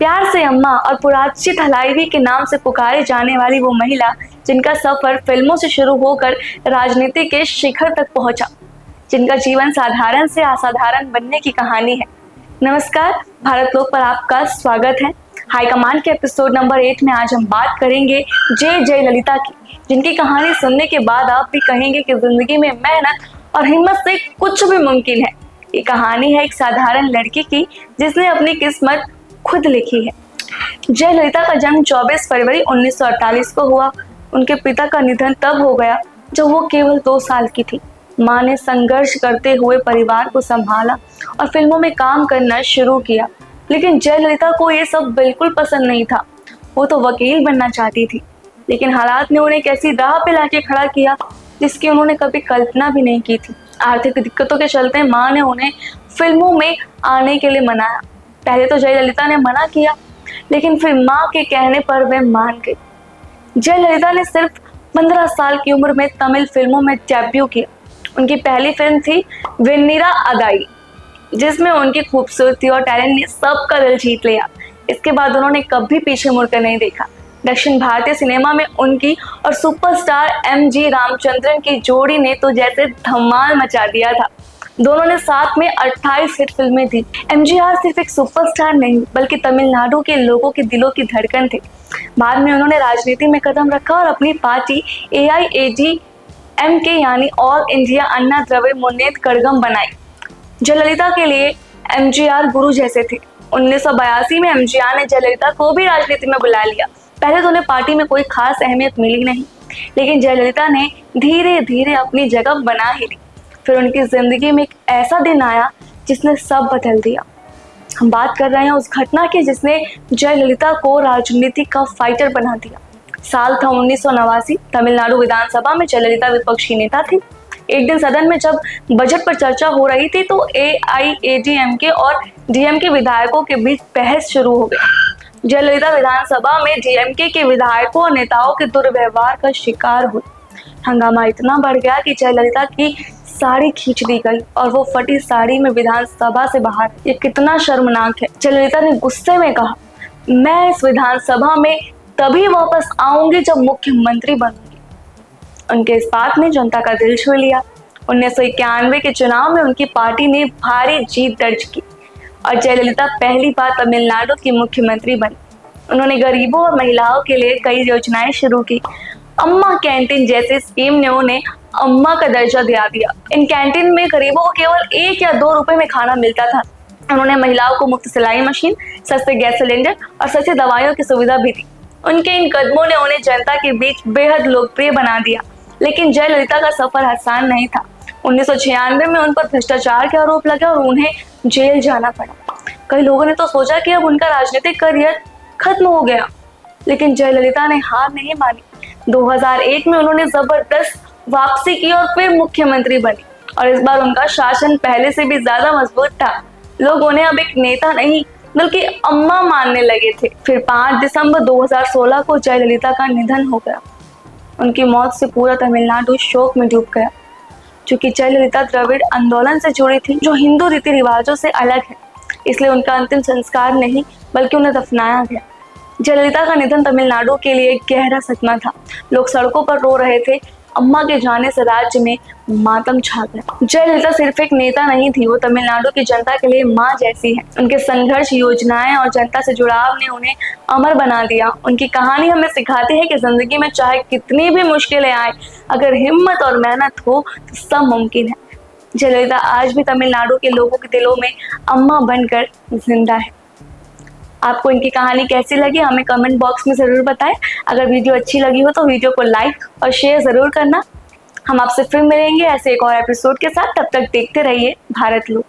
प्यार से अम्मा और पुराचित हलाइवी के नाम से पुकारे जाने वाली वो महिला जिनका सफर फिल्मों से शुरू होकर राजनीति के शिखर तक पहुंचा, जिनका जीवन साधारण से असाधारण बनने की कहानी है। नमस्कार, भारत लोक पर आपका स्वागत है। हाईकमांड के एपिसोड नंबर 8 में आज हम बात करेंगे जय जयललिता की, जिनकी कहानी सुनने के बाद आप भी कहेंगे कि जिंदगी में मेहनत और हिम्मत से कुछ भी मुमकिन है। ये कहानी है एक साधारण लड़की की जिसने अपनी किस्मत खुद लिखी है। जयललिता का जन्म 24 फरवरी 1948 को हुआ। उनके पिता का निधन तब हो गया जब वो केवल 2 साल की थी। माँ ने संघर्ष करते हुए परिवार को संभाला और फिल्मों में काम करना शुरू किया, लेकिन जयललिता को ये सब बिल्कुल पसंद नहीं था। वो तो वकील बनना चाहती थी, लेकिन हालात ने उन्हें एक ऐसी राह पे लाके खड़ा किया जिसकी उन्होंने कभी कल्पना भी नहीं की थी। आर्थिक दिक्कतों के चलते माँ ने उन्हें फिल्मों में आने के लिए मनाया। पहले तो जयललिता ने मना किया, लेकिन फिर माँ के कहने पर वे मान गई। जयललिता ने सिर्फ 15 साल की उम्र में तमिल फिल्मों में डेब्यू किया। उनकी पहली फिल्म थी वेन्नीरा अदाई, जिसमें उनकी खूबसूरती और टैलेंट ने सबका दिल जीत लिया। इसके बाद उन्होंने कभी पीछे मुड़कर नहीं देखा। दक्षिण भारतीय सिनेमा में उनकी और सुपरस्टार एमजी रामचंद्रन की जोड़ी ने तो जैसे धमाल मचा दिया था। दोनों ने साथ में 28 हिट फिल्में दी। एमजीआर सिर्फ एक सुपरस्टार नहीं, बल्कि तमिलनाडु के लोगों के दिलों की धड़कन थे। बाद में उन्होंने राजनीति में कदम रखा और अपनी पार्टी AIADMK यानी ऑल इंडिया अन्ना द्रविड़ मुन्नेत्र कड़गम बनाई। जयललिता के लिए एमजीआर गुरु जैसे थे। 1982 में एमजीआर ने जयललिता को भी राजनीति में बुला लिया। पहले तो उन्हें पार्टी में कोई खास अहमियत मिली नहीं, लेकिन जयललिता ने धीरे धीरे अपनी जगह बना ही ली। फिर उनकी जिंदगी में एक ऐसा दिन आया जिसने सब बदल दिया। हम बात कर रहे हैं उस घटना की जिसने जयललिता को राजनीति का फाइटर बना दिया। साल था 1989। तमिलनाडु विधानसभा में जयललिता विपक्षी नेता थी। एक दिन सदन में जब बजट पर चर्चा हो रही थी तो AIADMK और DMK विधायकों के बीच बहस शुरू हो गई। जयललिता विधानसभा में DMK के विधायकों और नेताओं के दुर्व्यवहार का शिकार हुई। हंगामा इतना बढ़ गया कि जयललिता की साड़ी खींच दी गई और वो फटी साड़ी में विधानसभा से बाहर। ये कितना शर्मनाक है। जयललिता ने गुस्से में कहा, मैं इस विधानसभा में तभी वापस आऊंगी जब मुख्यमंत्री बनूंगी। उनके इस बात ने जनता का दिल छू लिया। 1991 के चुनाव में उनकी पार्टी ने भारी जीत दर्ज की और जयललिता पहली बार तमिलनाडु की मुख्यमंत्री बनी। उन्होंने गरीबों और महिलाओं के लिए कई योजनाएं शुरू की। अम्मा कैंटीन जैसे स्कीम ने उन्हें अम्मा का दर्जा दिया। इन कैंटीन में गरीबों को केवल 1 या 2 रुपए में खाना मिलता था। उन्होंने महिलाओं को मुफ्त सिलाई मशीन, सस्ते गैस सिलेंडर और सस्ती दवाइयों की सुविधा भी दी। उनके इन कदमों ने उन्हें जनता के बीच बेहद लोकप्रिय बना दिया। लेकिन जयललिता का सफर आसान नहीं था। 1996 में उन पर भ्रष्टाचार के आरोप लगे और उन्हें जेल जाना पड़ा। कई लोगों ने तो सोचा कि अब उनका राजनीतिक करियर खत्म हो गया, लेकिन जयललिता ने हार नहीं मानी। 2001 में उन्होंने जबरदस्त वापसी की और फिर मुख्यमंत्री बनी और इस बार उनका शासन पहले से भी ज्यादा मजबूत था। लोग उन्हें अब एक नेता नहीं बल्कि अम्मा मानने लगे थे। फिर 5 दिसंबर 2016 को जयललिता का निधन हो गया। उनकी मौत से पूरा तमिलनाडु शोक में डूब गया। क्योंकि जयललिता द्रविड़ आंदोलन से जुड़ी थी, जो हिंदू रीति रिवाजों से अलग है, इसलिए उनका अंतिम संस्कार नहीं बल्कि उन्हें दफनाया गया। जयललिता का निधन तमिलनाडु के लिए एक गहरा सदमा था। लोग सड़कों पर रो रहे थे। अम्मा के जाने से राज्य में मातम छा गया। जयललिता सिर्फ एक नेता नहीं थी, वो तमिलनाडु की जनता के लिए माँ जैसी है। उनके संघर्ष, योजनाएं और जनता से जुड़ाव ने उन्हें अमर बना दिया। उनकी कहानी हमें सिखाती है कि जिंदगी में चाहे कितनी भी मुश्किलें आए, अगर हिम्मत और मेहनत हो तो सब मुमकिन है। जयललिता आज भी तमिलनाडु के लोगों के दिलों में अम्मा बनकर जिंदा है। आपको इनकी कहानी कैसी लगी हमें कमेंट बॉक्स में ज़रूर बताएं। अगर वीडियो अच्छी लगी हो तो वीडियो को लाइक और शेयर ज़रूर करना। हम आपसे फिर मिलेंगे ऐसे एक और एपिसोड के साथ। तब तक देखते रहिए भारत लोक।